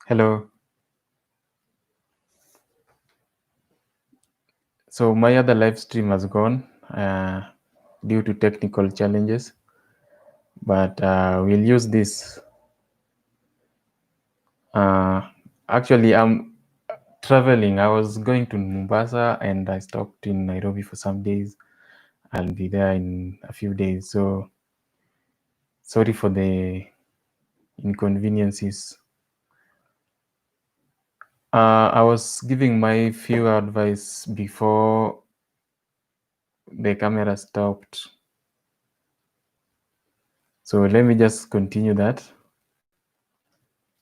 Hello. So my other live stream has gone due to technical challenges, but we'll use this. Actually, I'm traveling. I was going to Mombasa and I stopped in Nairobi for some days. I'll be there in a few days. So sorry for the inconveniences. I was giving my few advice before the camera stopped. So let me just continue that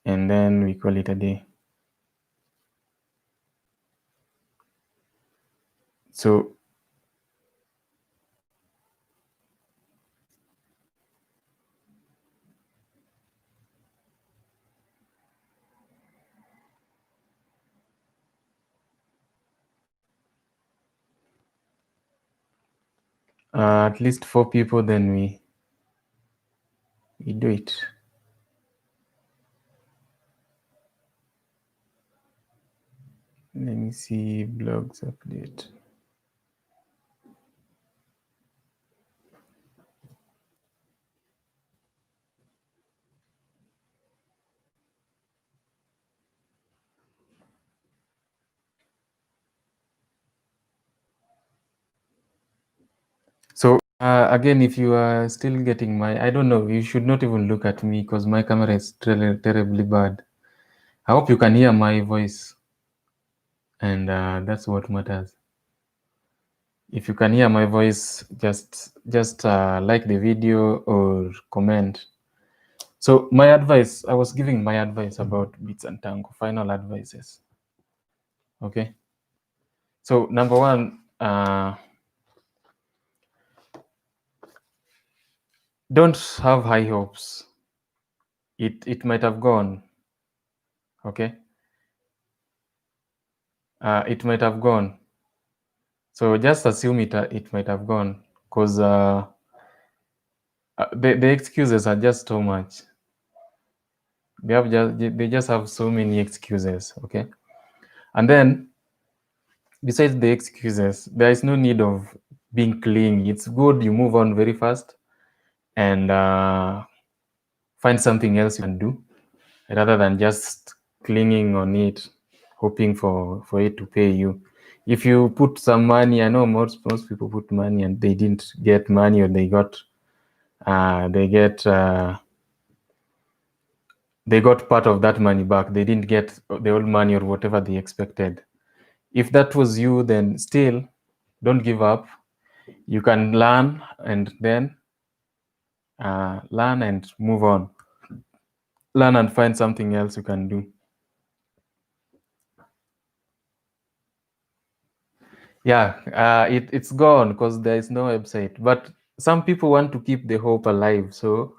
and then we call it a day. So at least 4 people, then we do it. Let me see blogs update. So again, if you are still getting my, I don't know, you should not even look at me because my camera is terribly bad. I hope you can hear my voice, and that's what matters. If you can hear my voice, just like the video or comment. So my advice, I was giving my advice about Bits and Tango, final advices. Okay. So number one, don't have high hopes. It might have gone. Okay. It might have gone. So just assume it might have gone because the excuses are just so much. They just have so many excuses. Okay. And then besides the excuses, there is no need of being clingy. It's good you move on very fast and find something else you can do rather than just clinging on it, hoping for it to pay you. If you put some money, I know most people put money and they didn't get money, or they got part of that money back. They didn't get the old money or whatever they expected. If that was you, then still don't give up. You can learn and then learn and move on. Learn and find something else you can do. Yeah, it's gone because there is no website. But some people want to keep the hope alive. So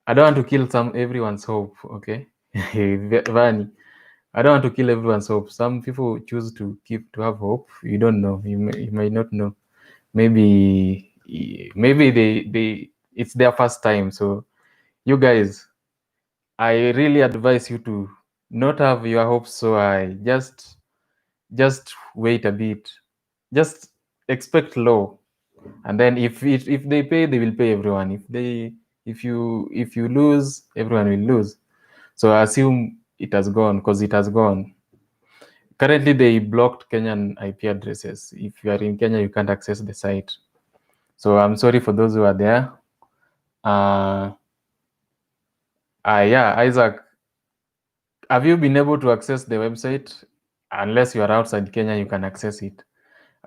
I don't want to kill everyone's hope. Okay, Vani, I don't want to kill everyone's hope. Some people choose to have hope. You don't know. You might not know. Maybe they it's their first time. So you guys, I really advise you to not have your hopes so high. Just wait a bit. Just expect low, and then if they pay, they will pay everyone. If you lose, everyone will lose. So I assume it has gone because it has gone. Currently, they blocked Kenyan IP addresses. If you are in Kenya, you can't access the site. So I'm sorry for those who are there. Yeah, Isaac, have you been able to access the website? Unless you are outside Kenya, you can access it.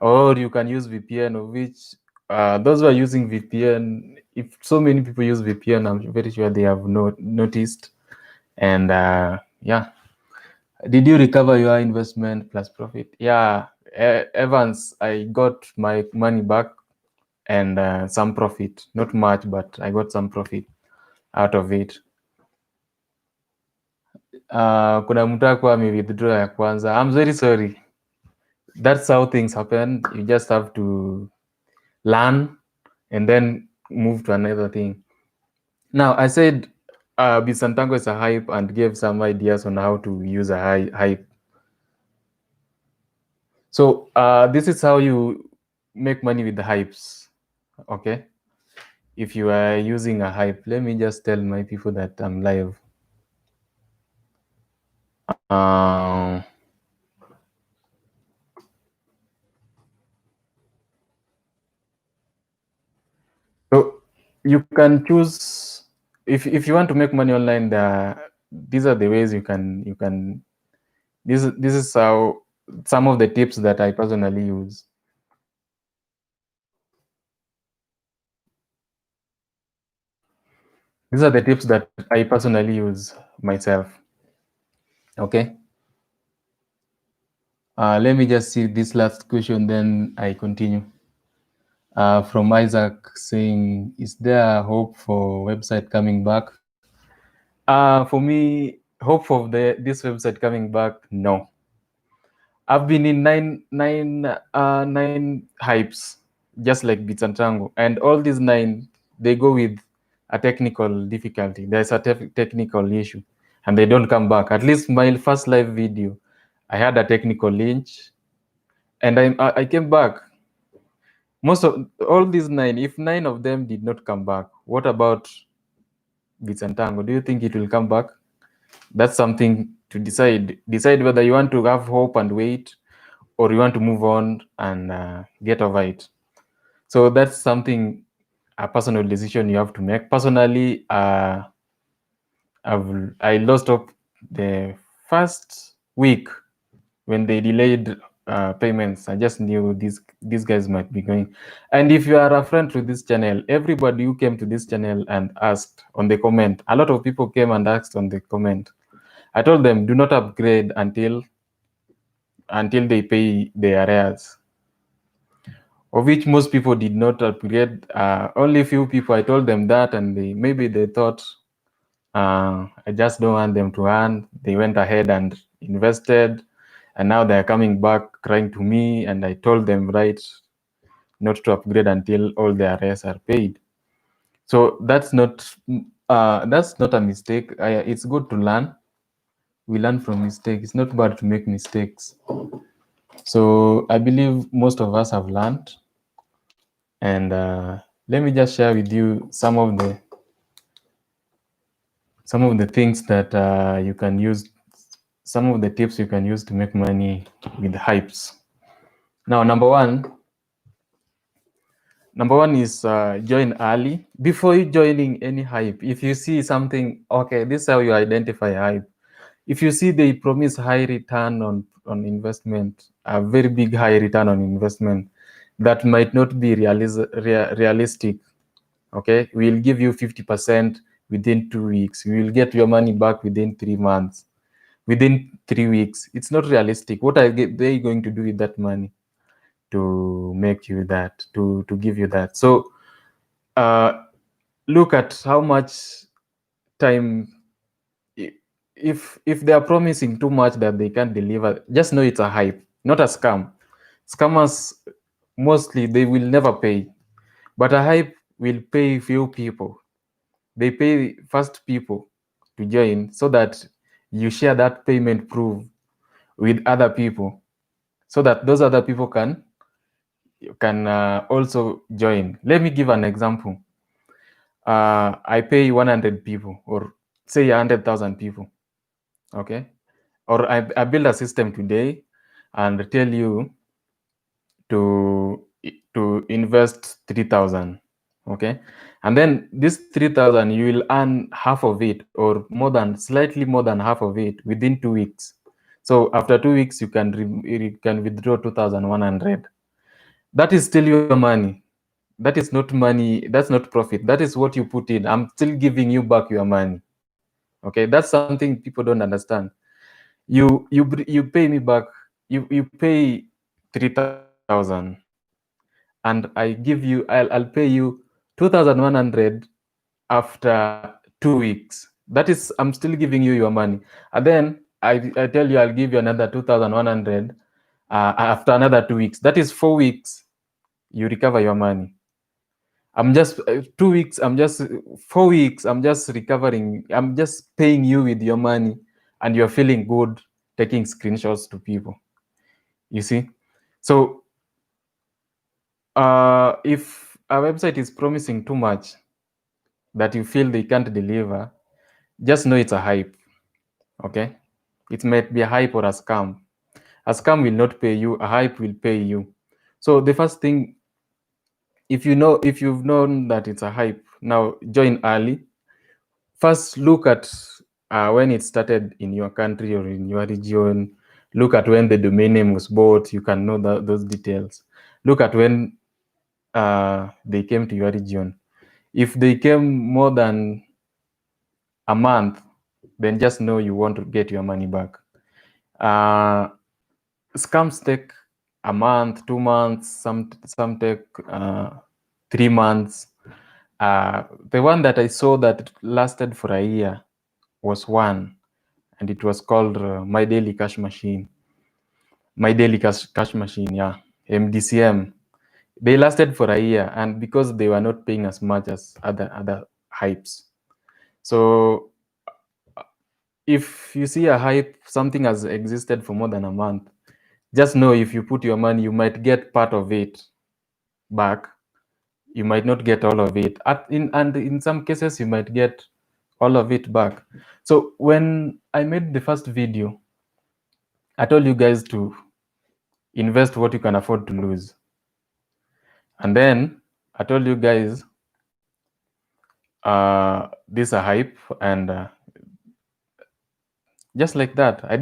Or you can use VPN, of which those who are using VPN, if so many people use VPN, I'm very sure they have noticed. And yeah, did you recover your investment plus profit? Yeah, Evans, I got my money back and some profit. Not much, but I got some profit out of it. Kuna mtu akuwa withdraw ya kwanza. I'm very sorry. That's how things happen. You just have to learn and then move to another thing. Now, I said Tango is a HYIP and gave some ideas on how to use a HYIP. So this is how you make money with the HYIPs. Okay. If you are using a HYIP, let me just tell my people that I'm live. So you can choose if you want to make money online. These are the ways you can. This is how some of the tips that I personally use. These are the tips that I personally use myself. Okay. Let me just see this last question, then I continue. From Isaac saying, is there hope for website coming back? For me, hope of this website coming back, no. I've been in nine hypes, just like Bits and Tango, and all these nine, they go with a technical difficulty. There's a technical issue, and they don't come back. At least my first live video, I had a technical glitch, and I came back. Most of all these nine, if nine of them did not come back, what about Bits and Tango? Do you think it will come back? That's something to decide. Decide whether you want to have hope and wait, or you want to move on and get over it. So that's something, a personal decision you have to make. Personally, I lost hope the first week when they delayed payments. I just knew these guys might be going. And if you are a friend to this channel, everybody who came to this channel and asked on the comment, a lot of people came and asked on the comment. I told them, do not upgrade until they pay their arrears, of which most people did not upgrade. Only a few people, I told them that, and maybe they thought I just don't want them to earn. They went ahead and invested, and now they're coming back crying to me, and I told them, right, not to upgrade until all their arrears are paid. So that's not a mistake. It's good to learn. We learn from mistakes. It's not bad to make mistakes. So I believe most of us have learned. And let me just share with you some of the things that you can use, some of the tips you can use to make money with hypes. Now, number one is join early. Before you joining any hype, if you see something, okay, this is how you identify hype. If you see they promise high return on investment, a very big high return on investment, that might not be realistic. Okay, we'll give you 50% within 2 weeks. We will get your money back within 3 months, within 3 weeks. It's not realistic. What are they going to do with that money to make you that, to give you that? So look at how much time. If they are promising too much that they can't deliver, just know it's a hype, not a scam. Scammers, mostly they will never pay, but a hype will pay few people. They pay first people to join so that you share that payment proof with other people, so that those other people can also join. Let me give an example. I pay 100 people, or say 100,000 people. Okay, or I build a system today and tell you to invest 3,000. Okay, and then this 3,000 you will earn half of it, or slightly more than half of it within 2 weeks. So after 2 weeks you can withdraw 2,100. That is still your money. That is not money. That's not profit. That is what you put in. I'm still giving you back your money. Okay, that's something people don't understand. You pay me back. You pay 3,000, and I'll pay you 2,100 after 2 weeks. That is, I'm still giving you your money, and then I tell you I'll give you another 2,100 after another 2 weeks. That is 4 weeks. You recover your money. I'm just 2 weeks, I'm just 4 weeks, I'm just recovering, I'm just paying you with your money, and you're feeling good taking screenshots to people. You see? So if a website is promising too much that you feel they can't deliver, just know it's a hype. Okay? It might be a hype or a scam. A scam will not pay you, a hype will pay you. So the first thing, if you've known that it's a hype, now join early. First, look at when it started in your country or in your region. Look at when the domain name was bought. You can know those details. Look at when they came to your region. If they came more than a month, then just know you want to get your money back. Scams take a month, 2 months, some take 3 months. The one that I saw that lasted for a year was one, and it was called My Daily Cash Machine. My Daily Cash Machine, yeah, MDCM. They lasted for a year, and because they were not paying as much as other hypes. So if you see a hype, something has existed for more than a month, just know if you put your money, you might get part of it back. You might not get all of it. And in some cases, you might get all of it back. So when I made the first video, I told you guys to invest what you can afford to lose. And then I told you guys, this is a hype, and just like that. I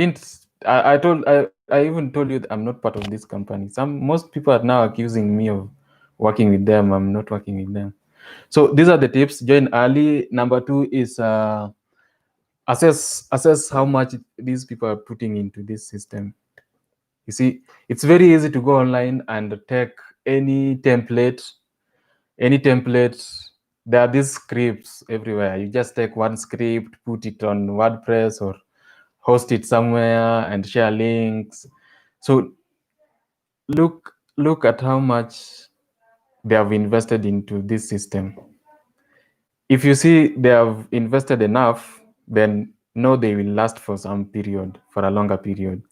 even told you that I'm not part of this company. Most people are now accusing me of working with them. I'm not working with them. So these are the tips. Join early. Number 2 is assess how much these people are putting into this system. You see, it's very easy to go online and take any template. There are these scripts everywhere. You just take one script, put it on WordPress or host it somewhere and share links. So look at how much they have invested into this system. If you see they have invested enough, then know they will last for some period, for a longer period.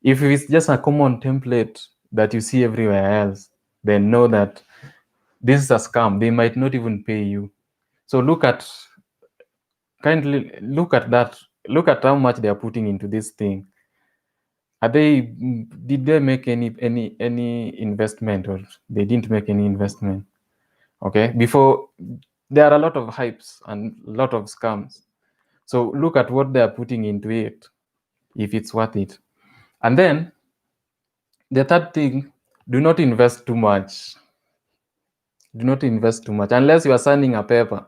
If it's just a common template that you see everywhere else, then know that this is a scam. They might not even pay you. So kindly look at that. Look at how much they are putting into this thing. Did they make any investment, or they didn't make any investment? Okay, before, there are a lot of hypes and a lot of scams. So look at what they are putting into it, if it's worth it. And then the third thing, do not invest too much. Do not invest too much unless you are signing a paper.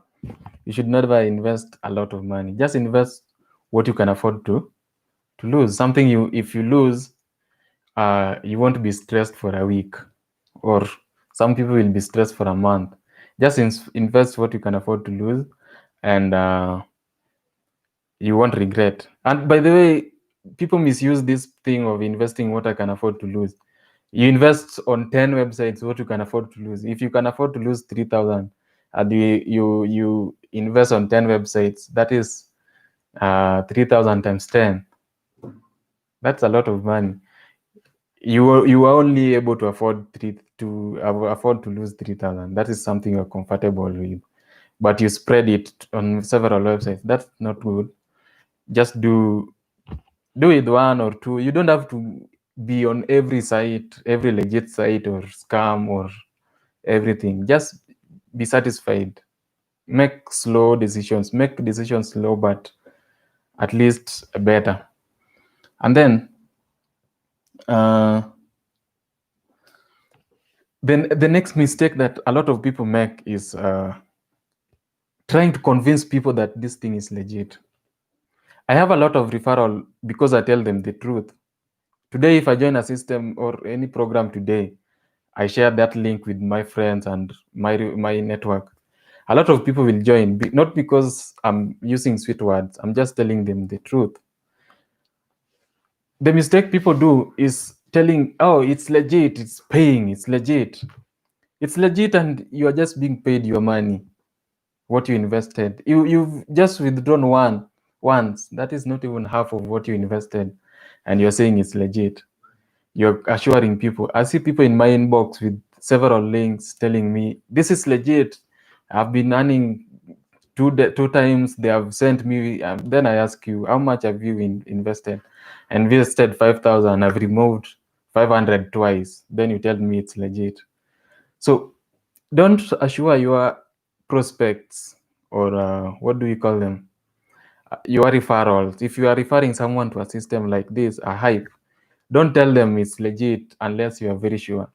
You should never invest a lot of money. Just invest what you can afford to lose. If you lose, you won't be stressed for a week, or some people will be stressed for a month. Just invest what you can afford to lose, and you won't regret. And by the way, people misuse this thing of investing what I can afford to lose. You invest on 10 websites what you can afford to lose. If you can afford to lose 3,000 and you invest on 10 websites, that is 3,000 times 10. That's a lot of money. You are only able to afford to lose 3,000. That is something you're comfortable with, but you spread it on several websites. That's not good. Just do it one or two. You don't have to be on every site, every legit site or scam or everything. Just be satisfied. Make decisions slow, but at least better. And then the next mistake that a lot of people make is trying to convince people that this thing is legit. I have a lot of referral because I tell them the truth. Today, if I join a system or any program today, I share that link with my friends and my network. A lot of people will join, not because I'm using sweet words. I'm just telling them the truth. The mistake people do is telling, oh, it's legit, it's paying, it's legit. It's legit, and you are just being paid your money, what you invested. You've just withdrawn once. That is not even half of what you invested, and you're saying it's legit. You're assuring people. I see people in my inbox with several links telling me this is legit. I've been earning two times. They have sent me. Then I ask you, how much have you invested? And invested 5,000. I've removed 500 twice. Then you tell me it's legit. So don't assure your prospects, or what do you call them? Your referrals. If you are referring someone to a system like this, a HYIP, don't tell them it's legit unless you are very sure.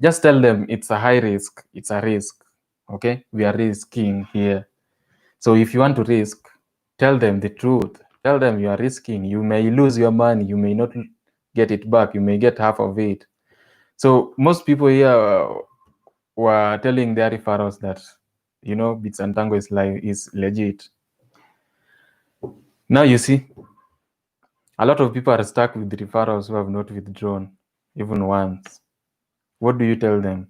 Just tell them it's a high risk. It's a risk. Okay, we are risking here. So if you want to risk, tell them the truth. Tell them you are risking. You may lose your money. You may not get it back. You may get half of it. So most people here were telling their referrals that, Bits and Tango is legit. Now you see, a lot of people are stuck with the referrals who have not withdrawn even once. What do you tell them?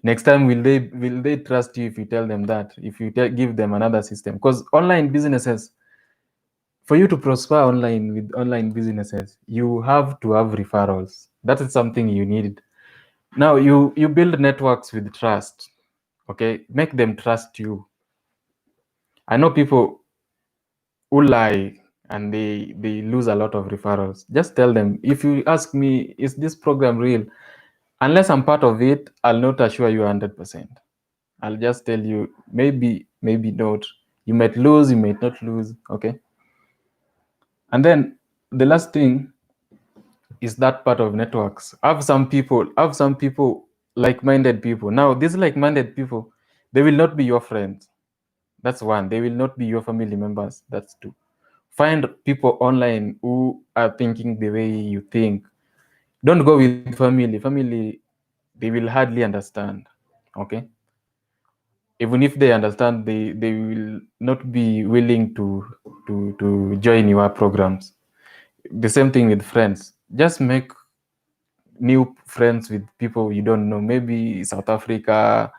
Next time, will they trust you if you tell them that? If you give them another system? Because online businesses, for you to prosper online with online businesses, you have to have referrals. That is something you need. Now you build networks with trust. Okay, make them trust you. I know people who lie and they lose a lot of referrals. Just tell them, if you ask me, is this program real? Unless I'm part of it, I'll not assure you 100%. I'll just tell you, maybe not. You might lose, you might not lose. Okay. And then the last thing is that part of networks. Have some people like-minded people. Now, these like-minded people, they will not be your friends. That's one. They will not be your family members. That's two. Find people online who are thinking the way you think. Don't go with family. Family, they will hardly understand. Okay. Even if they understand, they will not be willing to join your programs. The same thing with friends. Just make new friends with people you don't know. Maybe South Africa,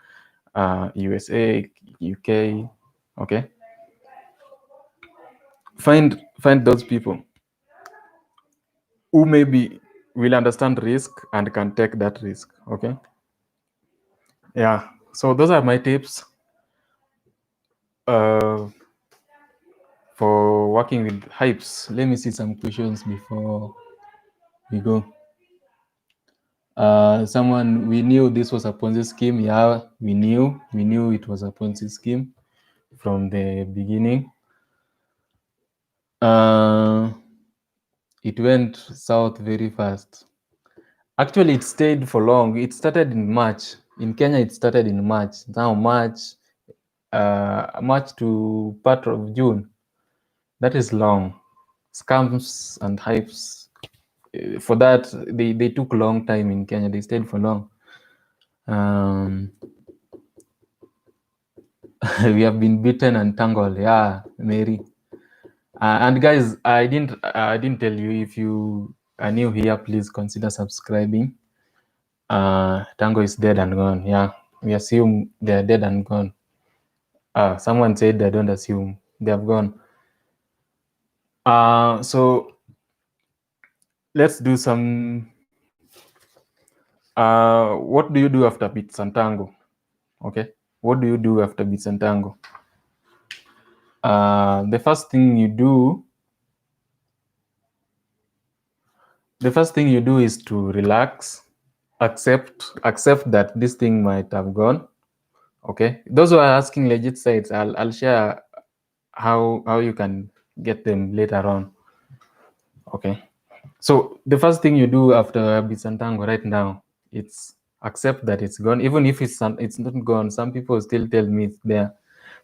USA, UK. Okay. Find those people who maybe will understand risk and can take that risk. Okay. Yeah. So those are my tips for working with HYIPs. Let me see some questions before we go. Someone, we knew this was a Ponzi scheme. Yeah, we knew it was a Ponzi scheme from the beginning. It went south very fast. Actually, it stayed for long. It started in March. In Kenya, it started in March. Now March to part of June. That is long. Scams and HYIPs, for that, they took a long time in Kenya. They stayed for long. We have been beaten and tangled. Yeah, Mary. And guys, I didn't tell you, if you are new here, please consider subscribing. Tango is dead and gone. Yeah, we assume they're dead and gone. Someone said they don't assume, they have gone. So let's do some. What do you do after Beats and Tango? Okay, what do you do after Beats and Tango? The first thing you do is to relax, accept that this thing might have gone. Okay, those who are asking legit sites, I'll share how you can get them later on. Okay, so the first thing you do after Beats and Tango right now, it's accept that it's gone. Even if it's not gone, some people still tell me it's there.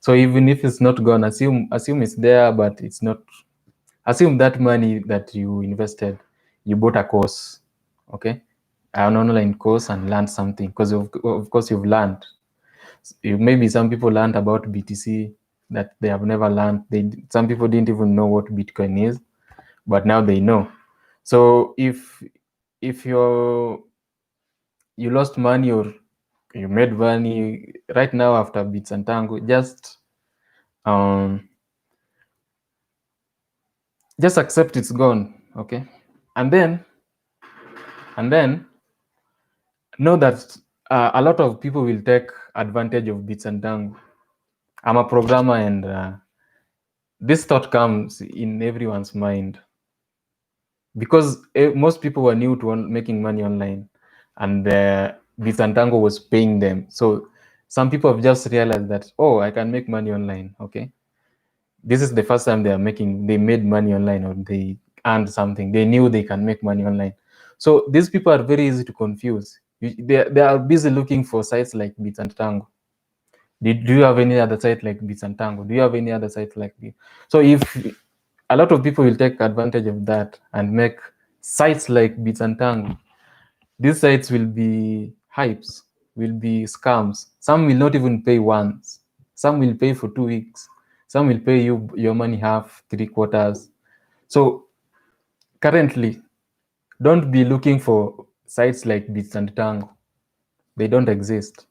So even if it's not gone, assume it's there, but it's not. Assume that money that you invested, you bought a course, okay, an online course, and learned something, because of course you've learned. Maybe some people learned about BTC that they have never learned. Some people didn't even know what Bitcoin is, but now they know. So if you lost money, or you made money right now after Beats and Tango. Um, just accept it's gone, okay? And then know that a lot of people will take advantage of Beats and Tango. I'm a programmer, and this thought comes in everyone's mind because most people were new to making money online, and Beats and Tango was paying them. So some people have just realized that, oh, I can make money online, okay? This is the first time they made money online, or they earned something. They knew they can make money online. So these people are very easy to confuse. They are busy looking for sites like Beats and Tango. Do you have any other site like Beats and Tango? Do you have any other site like this? So if a lot of people will take advantage of that and make sites like Beats and Tango, these sites will be hypes, will be scams. Some will not even pay once. Some will pay for 2 weeks. Some will pay you your money half, 3/4. So currently, don't be looking for sites like Beats and Tango. They don't exist.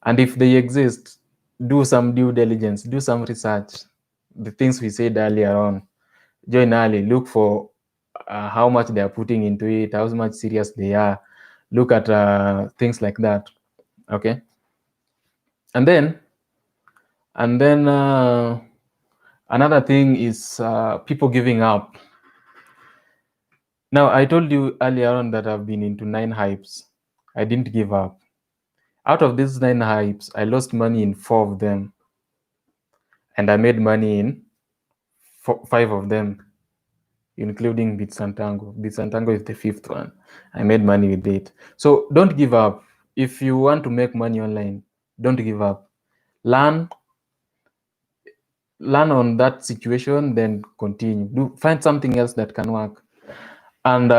And if they exist, do some due diligence, do some research. The things we said earlier on, join early, look for how much they are putting into it, how much serious they are. Look at things like that, okay? And then another thing is people giving up. Now, I told you earlier on that I've been into 9 hypes. I didn't give up. Out of these 9 hypes, I lost money in 4 of them, and I made money in 5 of them, including Beats and Tango. Beats and Tango is the 5th one. I made money with it. So don't give up. If you want to make money online, don't give up. Learn on that situation, then continue. Find something else that can work. And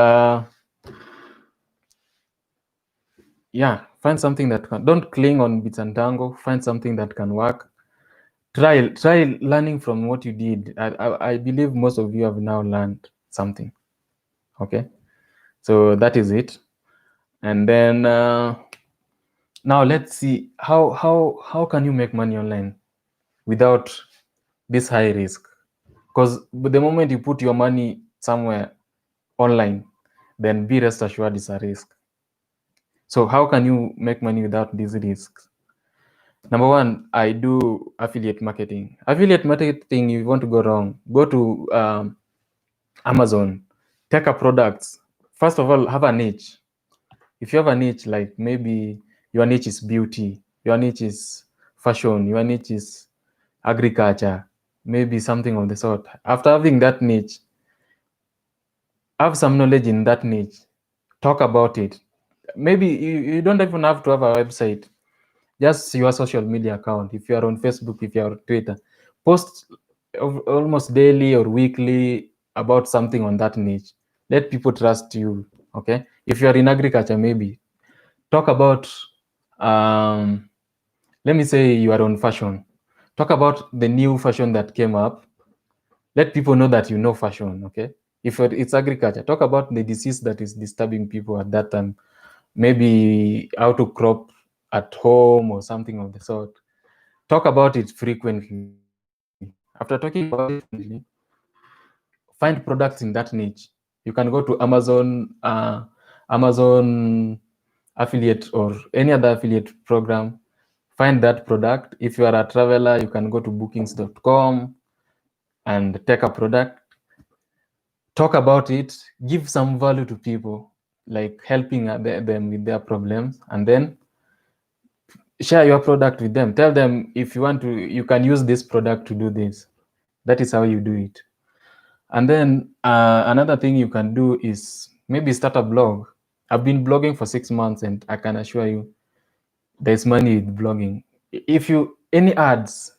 yeah, find something that can. Don't cling on Beats and Tango. Find something that can work. Try learning from what you did. I believe most of you have now learned something. Okay, so that is it. And then now let's see how can you make money online without this high risk? Because the moment you put your money somewhere online, then be rest assured it's a risk. So how can you make money without these risks? Number one, I do affiliate marketing. Affiliate marketing, if you want to go wrong, go to Amazon, take a product. First of all, have a niche. If you have a niche, like maybe your niche is beauty, your niche is fashion, your niche is agriculture, maybe something of the sort. After having that niche, have some knowledge in that niche, talk about it. Maybe you don't even have to have a website, just your social media account. If you are on Facebook, if you are on Twitter, post almost daily or weekly about something on that niche. Let people trust you, okay? If you are in agriculture, maybe talk about, let me say you are on fashion. Talk about the new fashion that came up. Let people know that you know fashion, okay? If it's agriculture, talk about the disease that is disturbing people at that time. Maybe how to crop at home or something of the sort. Talk about it frequently. After talking about it frequently, find products in that niche. You can go to Amazon affiliate or any other affiliate program. Find that product. If you are a traveler, you can go to bookings.com and take a product. Talk about it. Give some value to people, like helping them with their problems, and then share your product with them. Tell them if you want to, you can use this product to do this. That is how you do it. And then another thing you can do is maybe start a blog. I've been blogging for 6 months, and I can assure you there's money with blogging. If you any ads,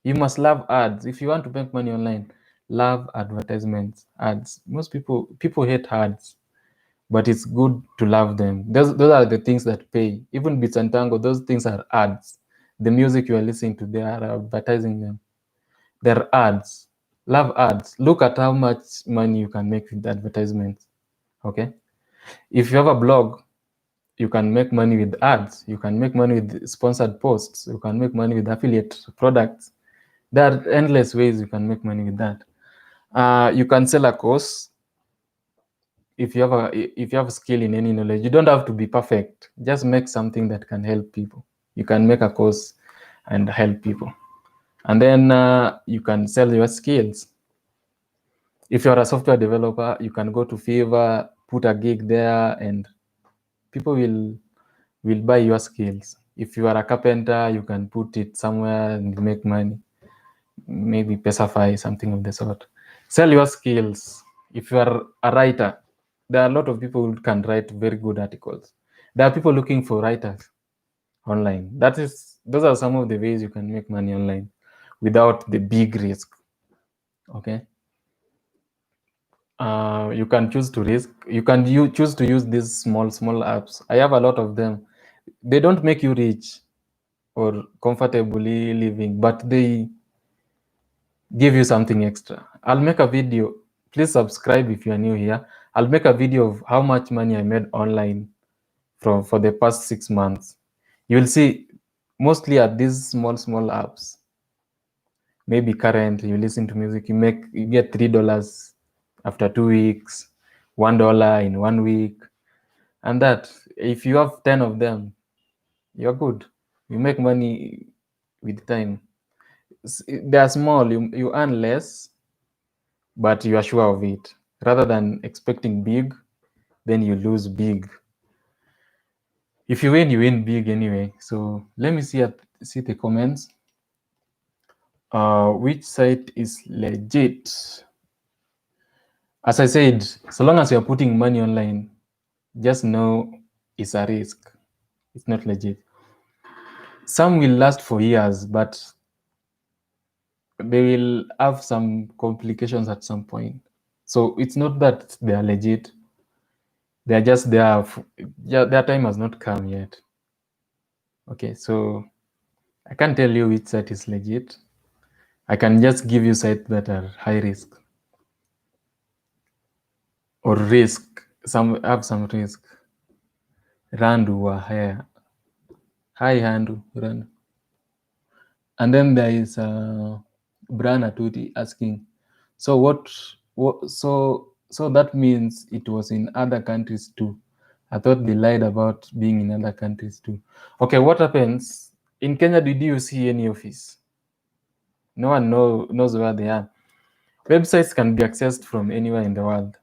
you must love ads. If you want to make money online, love advertisements, ads. Most people hate ads, but it's good to love them. Those are the things that pay. Even Beats and Tango, those things are ads. The music you are listening to, they are advertising them. They're ads. Love ads. Look at how much money you can make with advertisements. Okay. If you have a blog, You can make money with ads. You can make money with sponsored posts. You can make money with affiliate products. There are endless ways you can make money with that. You can sell a course. If you have a skill in any knowledge, you don't have to be perfect. Just make something that can help people. You can make a course and help people, and then you can sell your skills. If you're a software developer, you can go to Fiverr, put a gig there, and people will buy your skills. If you are a carpenter, you can put it somewhere and make money. Maybe Pesafy, something of the sort. Sell your skills. If you are a writer, there are a lot of people who can write very good articles. There are people looking for writers online. Those are some of the ways you can make money online without the big risk. Okay. You can choose to risk. You can choose to use these small apps. I have a lot of them. They don't make you rich or comfortably living, but they give you something extra. I'll make a video. Please subscribe if you are new here. I'll make a video of how much money I made online for the past 6 months. You will see mostly at these small apps. Maybe current, you listen to music, you get $3 after 2 weeks, $1 in 1 week, and that if you have 10 of them, you're good. You make money with time. They are small, you earn less, but you are sure of it. Rather than expecting big, then you lose big. If you win big anyway. So let me see the comments. Which site is legit? As I said, so long as you're putting money online, just know it's a risk. It's not legit. Some will last for years, but they will have some complications at some point. So it's not that they are legit. They are just there. Their time has not come yet. Okay, so I can't tell you which site is legit. I can just give you sites that are high risk or risk. Some have some risk. Randu were higher. Hi, Handu. Randu. And then there is Brana Tuti asking, so so that means it was in other countries too. I thought they lied about being in other countries too. Okay, what happens? In Kenya, did you see any office? No one knows where they are. Websites can be accessed from anywhere in the world.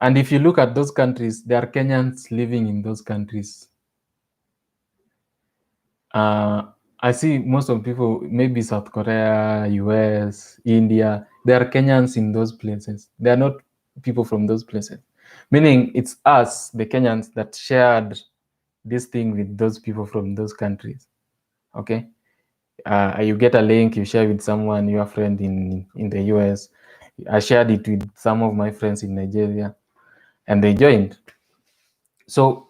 And if you look at those countries, there are Kenyans living in those countries. I see most of people, maybe South Korea, US, India, there are Kenyans in those places. They are not people from those places. Meaning it's us, the Kenyans, that shared this thing with those people from those countries. Okay? You get a link, you share with someone, your friend in the US. I shared it with some of my friends in Nigeria, and they joined. So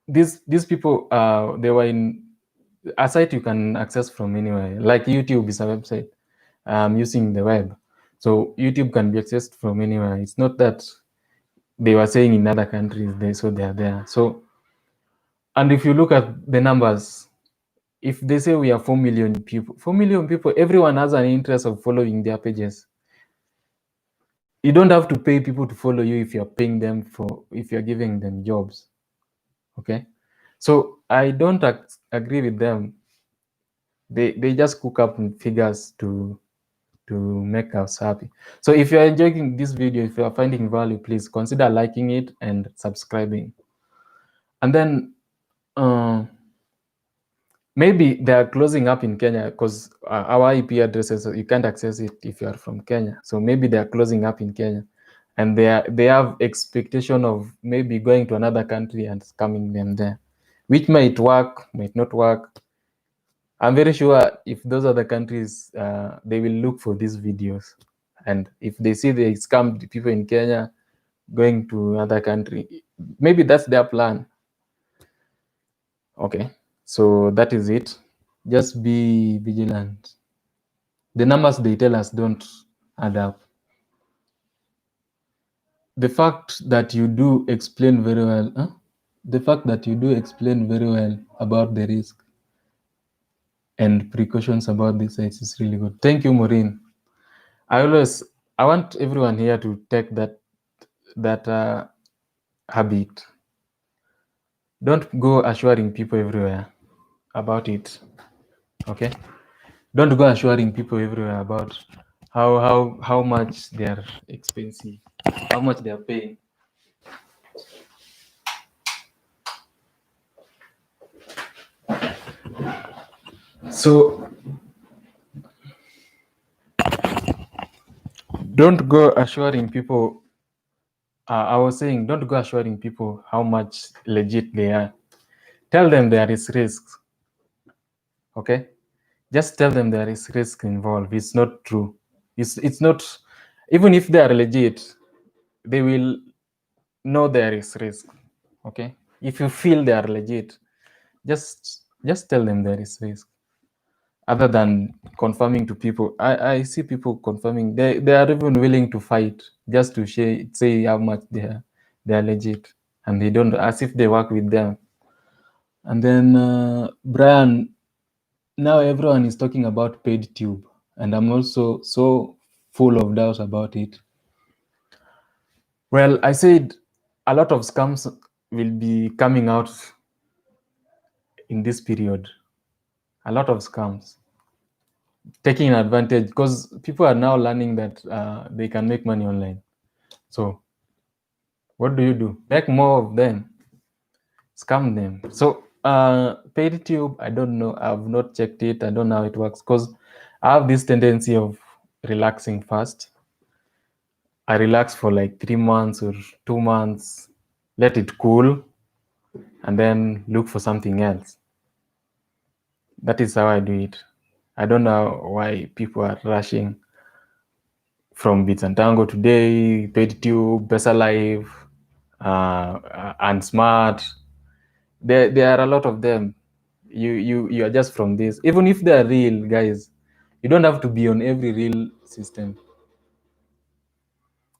these people, they were in a site you can access from anywhere. Like YouTube is a website using the web. So YouTube can be accessed from anywhere. It's not that they were saying in other countries, they are there. So, and if you look at the numbers, if they say we are 4 million people, everyone has an interest of following their pages. You don't have to pay people to follow you if you're paying them if you're giving them jobs. Okay. So I don't agree with them. They just cook up figures to make us happy. So if you're enjoying this video, if you're finding value, please consider liking it and subscribing. And then maybe they're closing up in Kenya because our IP addresses, you can't access it if you are from Kenya. So maybe they're closing up in Kenya, and they have expectation of maybe going to another country and scamming them there, which might work, might not work. I'm very sure if those other countries, they will look for these videos, and if they see they scammed people in Kenya going to another country, maybe that's their plan. Okay, so that is it. Just be vigilant. The numbers they tell us don't add up. The fact that you do explain very well, the fact that you do explain very well about the risk and precautions about these sites is really good. Thank you, Maureen. I want everyone here to take that habit. Don't go assuring people everywhere about it. Okay? Don't go assuring people everywhere about how much they are expensive, how much they are paying. So don't go assuring people. I was saying, don't go assuring people how much legit they are. Tell them there is risks. Okay, just tell them there is risk involved. It's not true. It's not. Even if they are legit, they will know there is risk. Okay, if you feel they are legit, just tell them there is risk. Other than confirming to people, I see people confirming. They are even willing to fight just to say how much they are legit, and they don't, as if they work with them. And then Brian, now everyone is talking about paid tube, and I'm also so full of doubts about it. Well, I said a lot of scams will be coming out in this period. A lot of scams taking advantage, because people are now learning that they can make money online. So what do? Make more of them, scam them. So paid tube, I don't know. I've not checked it. I don't know how it works, because I have this tendency of relaxing fast. I relax for like 3 months or 2 months, let it cool, and then look for something else. That is how I do it. I don't know why people are rushing from Bits and Tango today, PaidTube, Besa Live, and Smart. There are a lot of them. You are just from this. Even if they are real, guys, you don't have to be on every real system.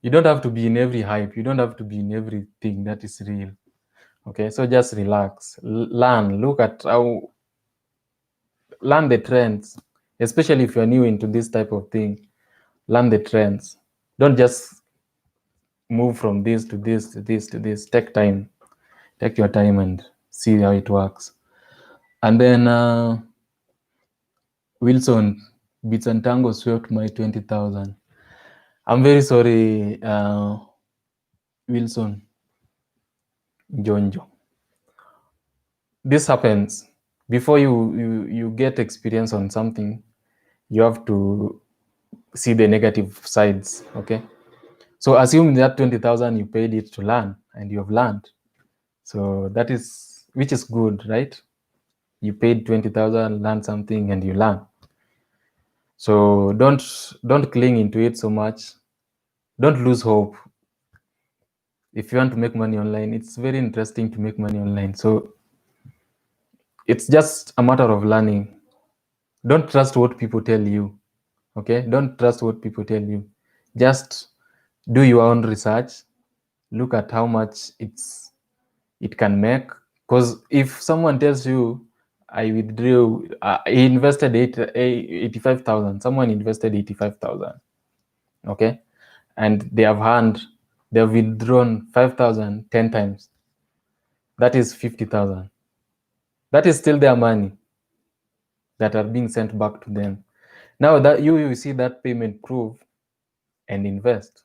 You don't have to be in every hype. You don't have to be in everything that is real. Okay, so just relax, learn, look at learn the trends, especially if you're new into this type of thing. Learn the trends. Don't just move from this to this to this to this. Take time, take your time and see how it works. And then Wilson, Bits and Tango swept my 20,000. I'm very sorry, Wilson Jonjo. This happens. Before you get experience on something, you have to see the negative sides. Okay, so assume that 20,000 you paid it to learn, and you have learned. So that is, which is good, right? You paid 20,000, learn something, and you learn. So don't cling into it so much. Don't lose hope. If you want to make money online, it's very interesting to make money online. So it's just a matter of learning. Don't trust what people tell you. Okay, don't trust what people tell you. Just do your own research. Look at how much it can make. Because if someone tells you, I withdrew, he invested 85,000, someone invested 85,000, okay, and they have withdrawn 5,000 10 times, that is 50,000. That is still their money that are being sent back to them. Now that you see that payment proof and invest,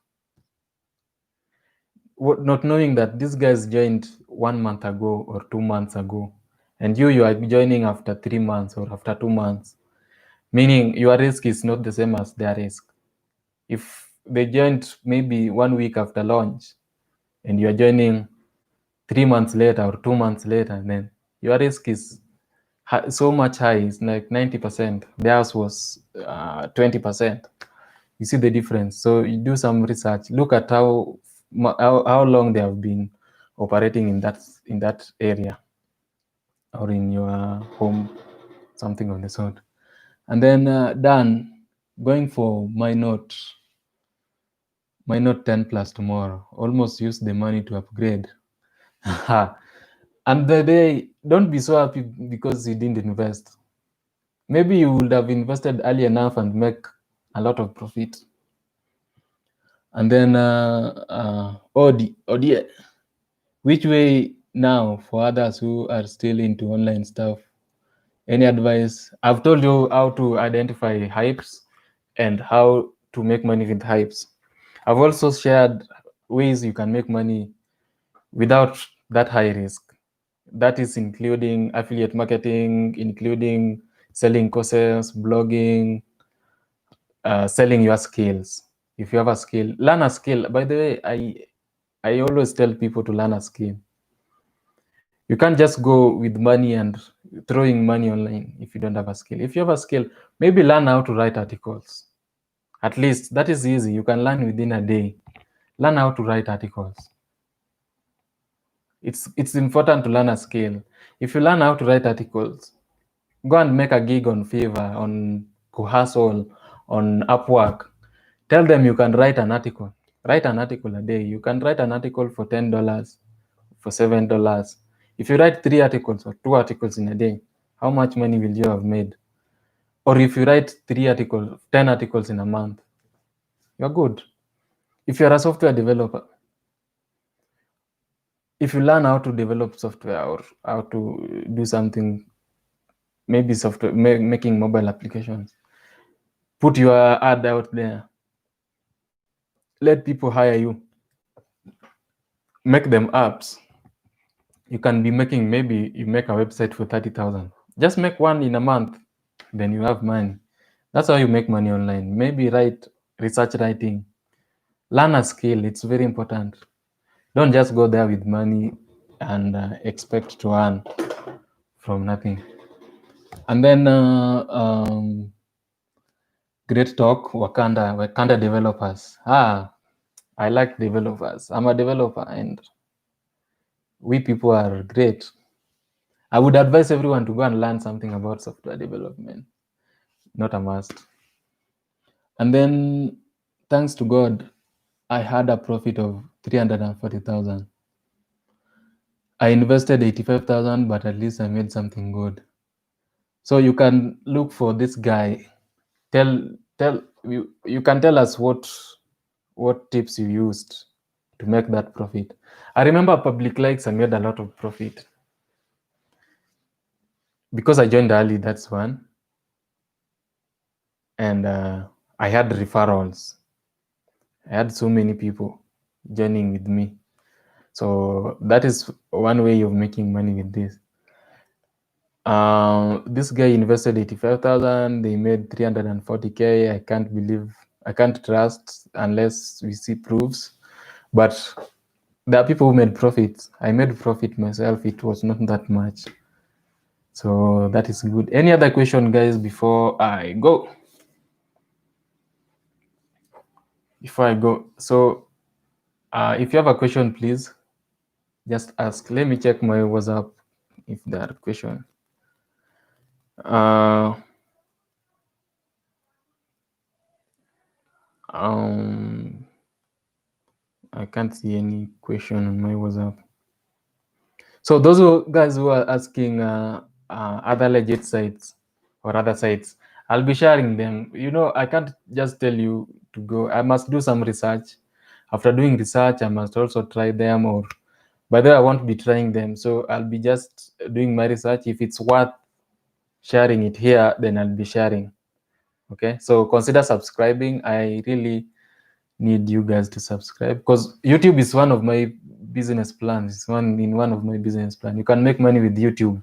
not knowing that these guys joined 1 month ago or 2 months ago, and you are joining after 3 months or after 2 months, meaning your risk is not the same as their risk. If they joined maybe 1 week after launch and you are joining 3 months later or 2 months later, then your risk is so much high. It's like 90%. Theirs was 20%. You see the difference. So you do some research. Look at how long they have been operating in that area or in your home, something of the sort. And then Dan, going for my Note 10 Plus tomorrow. Almost use the money to upgrade. And the day, don't be so happy because you didn't invest. Maybe you would have invested early enough and make a lot of profit. And then, oh dear, which way now for others who are still into online stuff? Any advice? I've told you how to identify hypes and how to make money with hypes. I've also shared ways you can make money without that high risk. That is including affiliate marketing, including selling courses, blogging, selling your skills. If you have a skill, learn a skill. By the way, I always tell people to learn a skill. You can't just go with money and throwing money online if you don't have a skill. If you have a skill, maybe learn how to write articles. At least that is easy. You can learn within a day. Learn how to write articles. It's important to learn a skill. If you learn how to write articles, go and make a gig on Fiverr, on Hustle, on Upwork. Tell them you can write an article. Write an article a day. You can write an article for $10, for $7. If you write 3 articles or 2 articles in a day, how much money will you have made? Or if you write 3 articles, 10 articles in a month, you're good. If you're a software developer, if you learn how to develop software or how to do something, maybe software, making mobile applications, put your ad out there. Let people hire you. Make them apps. You can be making, maybe you make a website for 30,000. Just make one in a month, then you have money. That's how you make money online. Maybe write research writing. Learn a skill. It's very important. Don't just go there with money and expect to earn from nothing. And then great talk, Wakanda developers. I like developers. I'm a developer and we people are great. I would advise everyone to go and learn something about software development. Not a must. And then, thanks to God, I had a profit of 340,000. I invested 85,000, but at least I made something good. So you can look for this guy. You can tell us what tips you used to make that profit. I remember public likes, I made a lot of profit because I joined early. That's one, and I had referrals. I had so many people joining with me. So that is one way of making money with this. This guy invested 85,000. They made 340K. I can't trust unless we see proofs. But there are people who made profits. I made profit myself. It was not that much. So that is good. Any other question, guys, before I go? So if you have a question, please just ask. Let me check my WhatsApp if there are questions. I can't see any question on my WhatsApp. So those guys who are asking other legit sites or other sites, I'll be sharing them. I can't just tell you to go. I must do some research. After doing research, I must also try them, or by the way, I won't be trying them. So I'll be just doing my research. If it's worth sharing it here, then I'll be sharing. Okay, so consider subscribing. I really need you guys to subscribe because YouTube is one of my business plans. It's one of my business plans. You can make money with YouTube.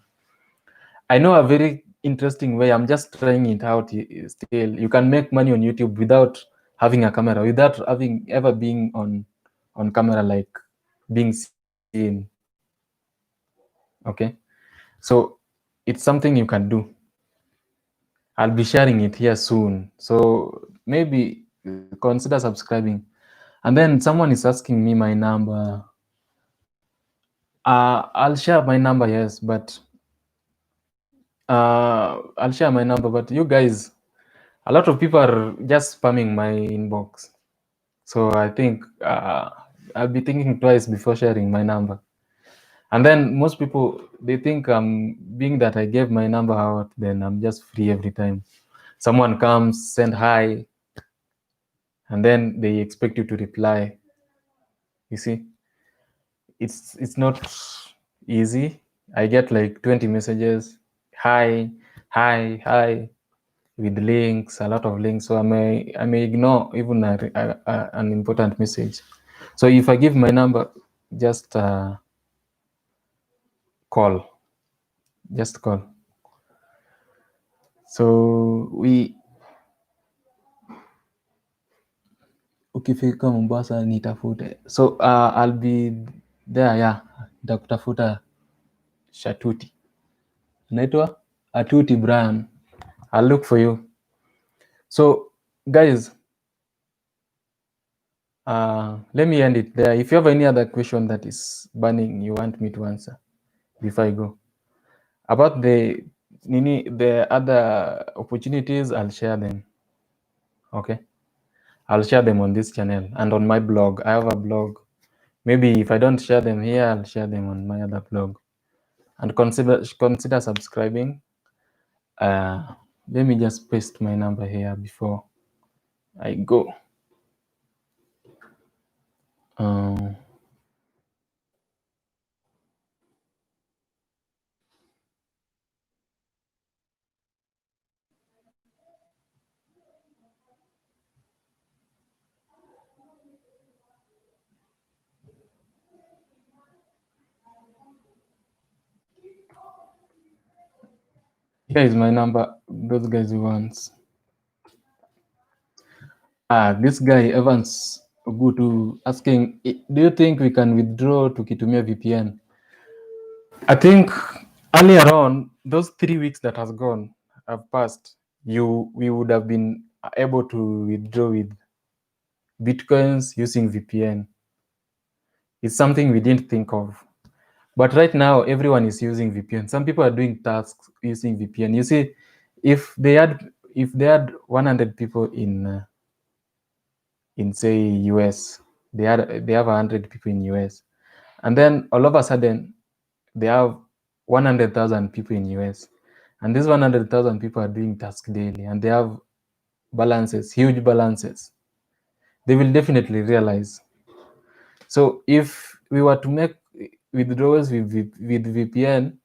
I know a very interesting way. I'm just trying it out still. You can make money on YouTube without having a camera, without having ever being on camera, like being seen. Okay, so it's something you can do. I'll be sharing it here soon. So maybe consider subscribing. And then someone is asking me my number. I'll share my number, yes, but I'll share my number. But you guys, a lot of people are just spamming my inbox. So I think I'll be thinking twice before sharing my number. And then most people, they think being that I gave my number out, then I'm just free every time. Someone comes, send hi, and then they expect you to reply. You see, it's not easy. I get like 20 messages, hi, hi, hi, with links, a lot of links. So I may ignore even an important message. So if I give my number, just call. Just call. So ukifika Mombasa nitafute. So I'll be there, yeah. Nitakutafuta Shatuti. Naitwa Atuti Brian. I'll look for you. So guys, let me end it there. If you have any other question that is burning you want me to answer before I go. About the other opportunities, I'll share them. Okay. I'll share them on this channel and on my blog. I have a blog. Maybe if I don't share them here, I'll share them on my other blog. And consider subscribing. Let me just paste my number here before I go. Here is my number. Those guys who wants. This guy Evans Ogutu asking, do you think we can withdraw tukitumia VPN? I think earlier on, those 3 weeks that have passed, we would have been able to withdraw with Bitcoins using VPN. It's something we didn't think of. But right now, everyone is using VPN. Some people are doing tasks using VPN. You see, if they had 100 people in say US, they have 100 people in US, and then all of a sudden they have 100,000 people in US, and these 100,000 people are doing tasks daily, and they have balances, huge balances. They will definitely realize. So if we were to make withdrawals with VPN,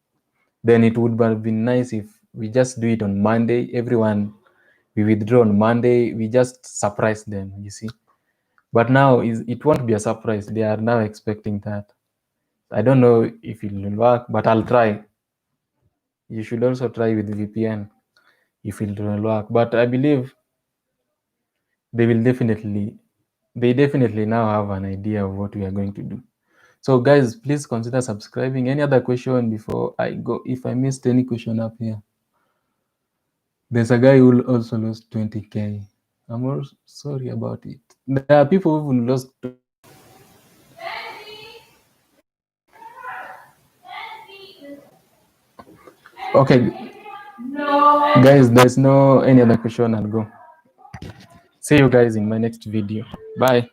then it would have been nice if we just do it on Monday. Everyone, we withdraw on Monday. We just surprise them, you see. But now it won't be a surprise. They are now expecting that. I don't know if it will work, but I'll try. You should also try with VPN if it will work. But I believe they definitely now have an idea of what we are going to do. So guys, please consider subscribing. Any other question before I go? If I missed any question up here. There's a guy who also lost 20K. I'm also sorry about it. There are people who lost. Okay, guys, there's no any other question. I'll go. See you guys in my next video. Bye.